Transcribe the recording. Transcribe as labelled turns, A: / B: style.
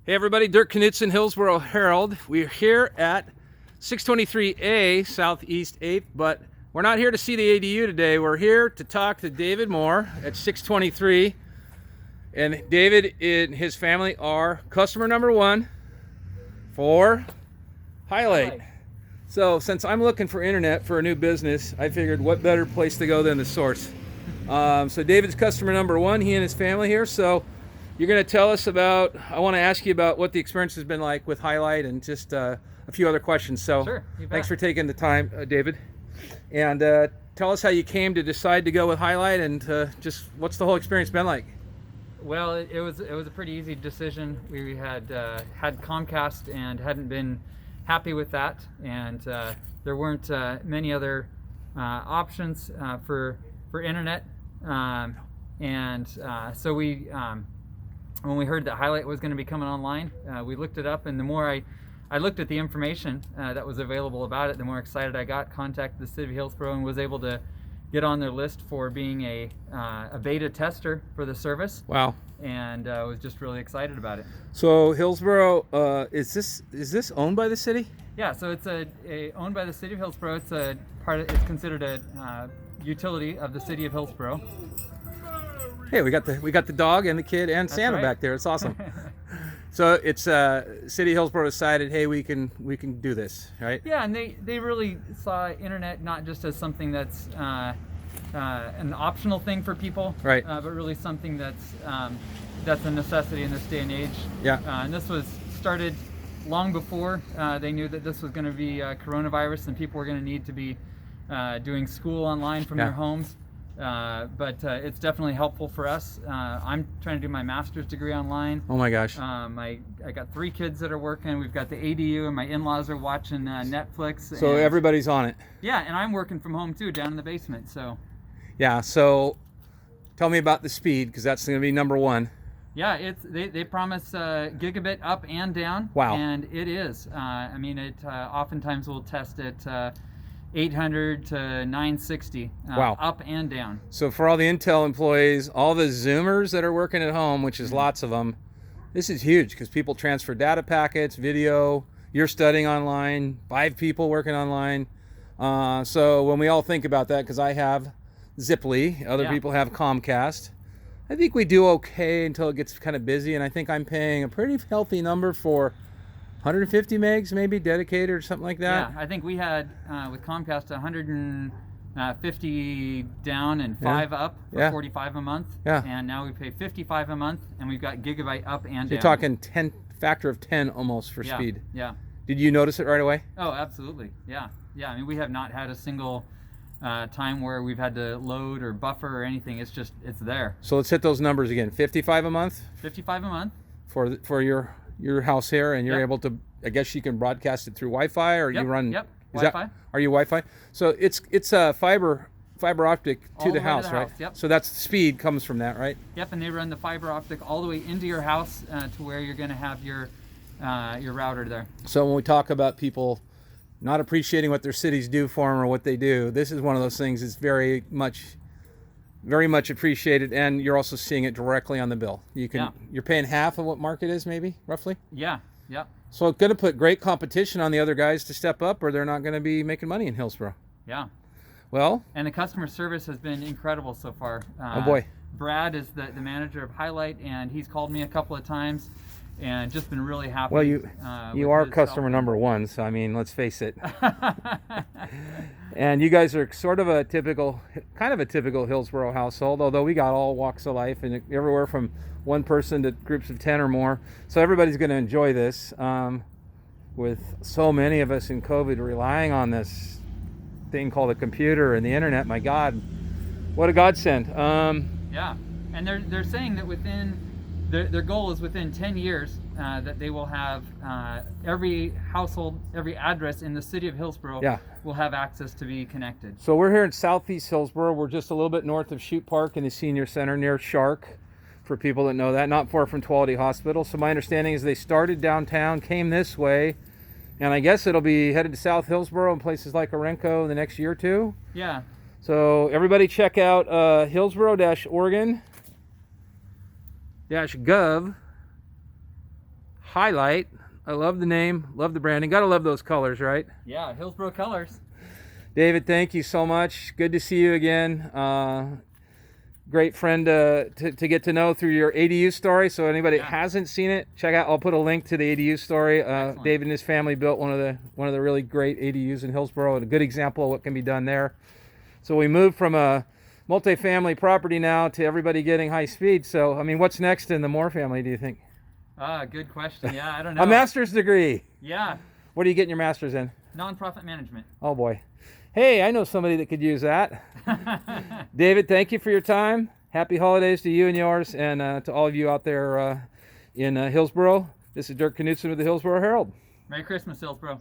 A: Hey everybody, Dirk Knudsen, Hillsboro Herald. We're here at 623A Southeast 8th, but we're not here to see the ADU today. We're here to talk to David Moore at 623. And David and his family are customer number one for HiLight. So since I'm looking for internet for a new business, I figured what better place to go than the source. So David's customer number one, he and his family here. So you're going to tell us about, I want to ask you about what the experience has been like with HiLight and just a few other questions. So
B: Sure, you bet.
A: Thanks for taking the time, David. And tell us how you came to decide to go with HiLight and just what's the whole experience been like?
B: Well, it was a pretty easy decision. We had had Comcast and hadn't been happy with that, and there weren't many other options for internet, so we when we heard that HiLight was going to be coming online, we looked it up, and the more I looked at the information that was available about it, the more excited I got. Contacted the city of Hillsboro and was able to get on their list for being a beta tester for the service.
A: Wow.
B: And was just really excited about it.
A: So Hillsboro, is this owned by the city?
B: Yeah, so it's owned by the city of Hillsboro. It's considered a utility of the city of Hillsboro.
A: Hey, we got the dog and the kid and
B: That's
A: Santa
B: right.
A: back there. It's awesome. So it's City of Hillsboro decided, hey, we can do this, right?
B: Yeah, and they really saw internet not just as something that's an optional thing for people,
A: Right.
B: But really something that's a necessity in this day and age.
A: Yeah.
B: And this was started long before they knew that this was going to be coronavirus and people were going to need to be doing school online from
A: Yeah.
B: their homes. But it's definitely helpful for us. I'm trying to do my master's degree online.
A: Oh my gosh.
B: I got 3 kids that are working. We've got the ADU, and my in-laws are watching Netflix.
A: So
B: and,
A: everybody's on it.
B: yeah, and I'm working from home too, down in the basement. So
A: Yeah. So tell me about the speed, because that's going to be number one.
B: yeah, they promise gigabit up and down.
A: Wow.
B: And it is. I mean, it oftentimes will test at 800 to 960
A: Wow.
B: up and down.
A: So for all the Intel employees, all the Zoomers that are working at home, which is lots of them, this is huge because people transfer data packets, video. You're studying online, 5 people working online. So when we all think about that, because I have Ziply, other
B: Yeah.
A: people have Comcast, I think we do okay until it gets kind of busy, and I think I'm paying a pretty healthy number for 150 megs, maybe dedicated or something like that.
B: Yeah, I think we had with Comcast 150 down and 5 up for
A: Yeah.
B: 45 a month.
A: Yeah.
B: And now we pay 55 a month, and we've got gigabyte up and
A: You're
B: down.
A: talking factor of 10 almost for
B: Yeah,
A: speed.
B: Yeah.
A: Did you notice it right away?
B: Oh, absolutely. Yeah. Yeah. I mean, we have not had a single time where we've had to load or buffer or anything. It's there.
A: So let's hit those numbers again. 55 a month
B: 55 a month.
A: for your house here, and you're
B: Yep.
A: able to, I guess you can broadcast it through Wi-Fi, or
B: Yep,
A: you run.
B: yep,
A: Is
B: Wi-Fi.
A: Are you Wi-Fi? So it's fiber optic to
B: All the
A: the
B: way to
A: house,
B: the
A: right?
B: house, yep.
A: So that's speed comes from that, right?
B: Yep. And they run the fiber optic all the way into your house to where you're going to have your router there.
A: So when we talk about people not appreciating what their cities do for them or what they do, this is one of those things that's very much appreciated, and you're also seeing it directly on the bill. You're paying half of what market is, maybe roughly.
B: Yeah. Yep.
A: So it's going to put great competition on the other guys to step up, or they're not going to be making money in Hillsboro.
B: Yeah.
A: Well,
B: And the customer service has been incredible so far.
A: Oh, boy.
B: Brad is the manager of HiLight, and he's called me a couple of times and just been really happy.
A: well, you
B: with
A: are
B: his
A: customer
B: help.
A: number one, so I mean, let's face it. And you guys are sort of a typical Hillsboro household, although we got all walks of life and everywhere from one person to groups of 10 or more. So everybody's going to enjoy this. With so many of us in COVID relying on this thing called a computer and the internet, my God, what a godsend.
B: Yeah, and they're saying that within their goal is within 10 years that they will have every household, every address in the city of Hillsboro
A: Yeah.
B: will have access to be connected.
A: So we're here in Southeast Hillsboro. We're just a little bit north of Chute Park in the senior center near Shark, for people that know that, not far from Tuolity Hospital. So my understanding is they started downtown, came this way, and I guess it'll be headed to South Hillsboro and places like Orenco in the next year or two.
B: Yeah.
A: So everybody check out Hillsboro-Oregon-gov HiLight. I love the name, love the branding. Gotta love those colors, right?
B: Yeah, Hillsboro colors.
A: David, thank you so much. Good to see you again. Great friend to get to know through your ADU story. So anybody that hasn't seen it, check out. I'll put a link to the ADU story. David and his family built one of the really great ADUs in Hillsboro, and a good example of what can be done there. So we moved from a multifamily property now to everybody getting high speed. So I mean, what's next in the Moore family, do you think?
B: Good question. Yeah, I don't know.
A: A master's degree.
B: Yeah.
A: What are you getting your master's in?
B: Nonprofit management.
A: Oh boy. Hey, I know somebody that could use that. David, thank you for your time. Happy holidays to you and yours, and to all of you out there in Hillsboro. This is Dirk Knudsen with the Hillsboro Herald.
B: Merry Christmas, Hillsboro.